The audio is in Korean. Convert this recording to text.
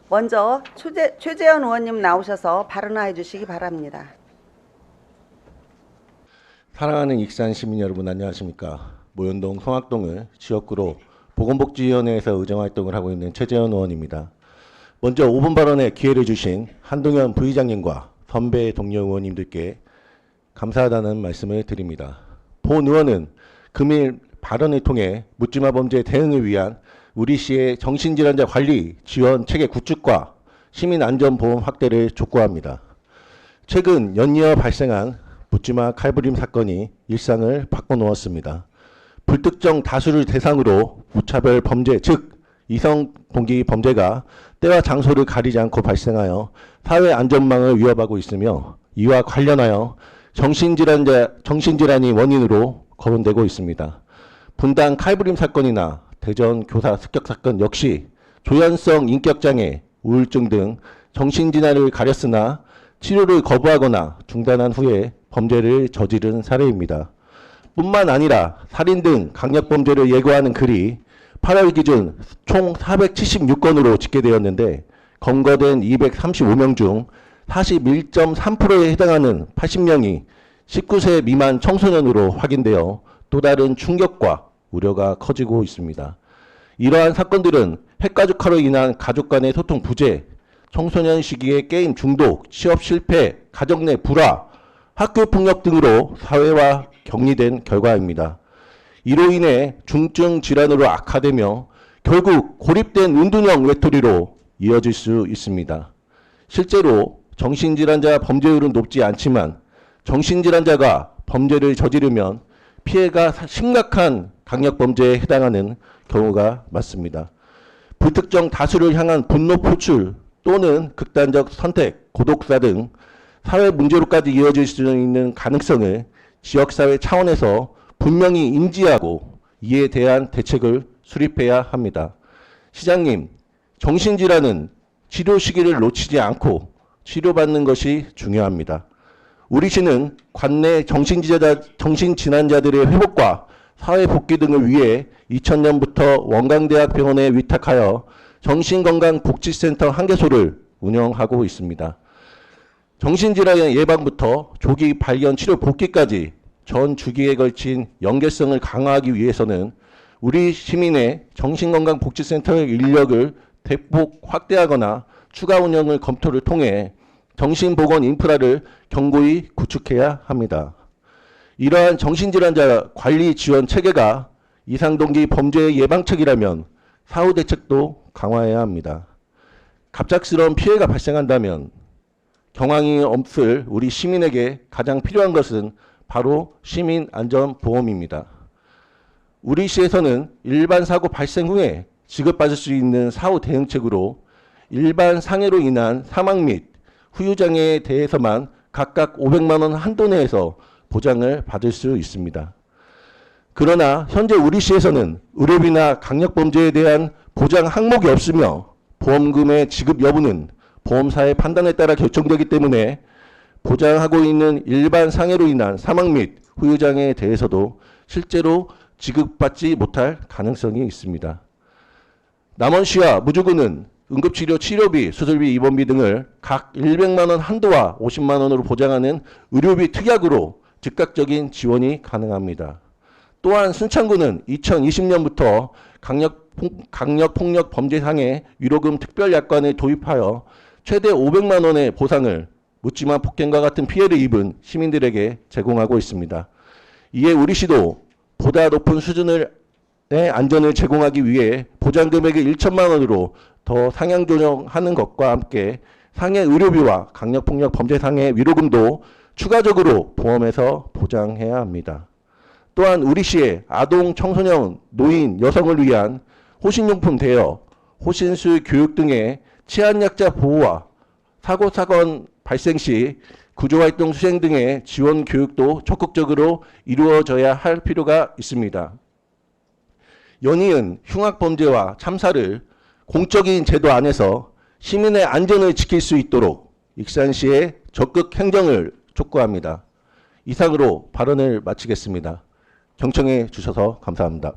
먼저 최재현 의원님 나오셔서 발언해 주시기 바랍니다. 사랑하는 익산 시민 여러분 안녕하십니까. 모현동 성악동을 지역구로 보건복지위원회에서 의정활동을 하고 있는 최재현 의원입니다. 먼저 5분 발언에 기회를 주신 한동현 부의장님과 선배 동료 의원님들께 감사하다는 말씀을 드립니다. 본 의원은 금일 발언을 통해 묻지마 범죄 대응을 위한 우리시의 정신질환자 관리 지원 체계 구축과 시민안전보험 확대를 촉구합니다. 최근 연이어 발생한 묻지마 칼부림 사건이 일상을 바꿔놓았습니다. 불특정 다수를 대상으로 무차별 범죄, 즉 이성 동기 범죄가 때와 장소를 가리지 않고 발생하여 사회 안전망을 위협하고 있으며 이와 관련하여 정신질환이 원인으로 거론되고 있습니다. 분당 칼부림 사건이나 대전 교사 습격 사건 역시 조현성 인격장애, 우울증 등 정신질환을 가렸으나 치료를 거부하거나 중단한 후에 범죄를 저지른 사례입니다. 뿐만 아니라 살인 등 강력범죄를 예고하는 글이 8월 기준 총 476건으로 집계되었는데 검거된 235명 중 41.3%에 해당하는 80명이 19세 미만 청소년으로 확인되어 또 다른 충격과 우려가 커지고 있습니다. 이러한 사건들은 핵가족화로 인한 가족 간의 소통 부재, 청소년 시기의 게임 중독, 취업 실패, 가정 내 불화, 학교 폭력 등으로 사회화 격리된 결과입니다. 이로 인해 중증 질환으로 악화되며 결국 고립된 은둔형 외톨이로 이어질 수 있습니다. 실제로 정신질환자 범죄율은 높지 않지만 정신질환자가 범죄를 저지르면 피해가 심각한 강력범죄에 해당하는 경우가 많습니다. 불특정 다수를 향한 분노 표출 또는 극단적 선택, 고독사 등 사회 문제로까지 이어질 수 있는 가능성을 지역사회 차원에서 분명히 인지하고 이에 대한 대책을 수립해야 합니다. 시장님, 정신질환은 치료 시기를 놓치지 않고 치료받는 것이 중요합니다. 우리 시는 관내 정신질환자들의 회복과 사회복귀 등을 위해 2000년부터 원광대학병원에 위탁하여 정신건강복지센터 1개소를 운영하고 있습니다. 정신질환 예방부터 조기 발견 치료 복귀까지 전 주기에 걸친 연계성을 강화하기 위해서는 우리 시민의 정신건강복지센터의 인력을 대폭 확대하거나 추가 운영을 검토를 통해 정신보건 인프라를 견고히 구축해야 합니다. 이러한 정신질환자 관리 지원 체계가 이상동기 범죄 예방책이라면 사후 대책도 강화해야 합니다. 갑작스러운 피해가 발생한다면 경황이 없을 우리 시민에게 가장 필요한 것은 바로 시민안전보험입니다. 우리 시에서는 일반 사고 발생 후에 지급받을 수 있는 사후 대응책으로 일반 상해로 인한 사망 및 후유장애에 대해서만 각각 500만 원 한도 내에서 보장을 받을 수 있습니다. 그러나 현재 우리 시에서는 의료비나 강력범죄에 대한 보장 항목이 없으며 보험금의 지급 여부는 보험사의 판단에 따라 결정되기 때문에 보장하고 있는 일반 상해로 인한 사망 및 후유장애에 대해서도 실제로 지급받지 못할 가능성이 있습니다. 남원시와 무주구는 응급치료 치료비, 수술비, 입원비 등을 각 100만 원 한도와 50만 원으로 보장하는 의료비 특약으로 즉각적인 지원이 가능합니다. 또한 순창구는 2020년부터 강력폭력 범죄상해 위로금 특별약관을 도입하여 최대 500만 원의 보상을 묻지마 폭행과 같은 피해를 입은 시민들에게 제공하고 있습니다. 이에 우리 시도 보다 높은 수준의 안전을 제공하기 위해 보장금액을 1천만 원으로 더 상향 조정하는 것과 함께 상해 의료비와 강력폭력 범죄 상해 위로금도 추가적으로 보험에서 보장해야 합니다. 또한 우리 시의 아동, 청소년, 노인, 여성을 위한 호신용품 대여, 호신술 교육 등의 치안약자 보호와 사건 발생 시 구조활동 수행 등의 지원 교육도 적극적으로 이루어져야 할 필요가 있습니다. 연이은 흉악범죄와 참사를 공적인 제도 안에서 시민의 안전을 지킬 수 있도록 익산시의 적극 행정을 촉구합니다. 이상으로 발언을 마치겠습니다. 경청해 주셔서 감사합니다.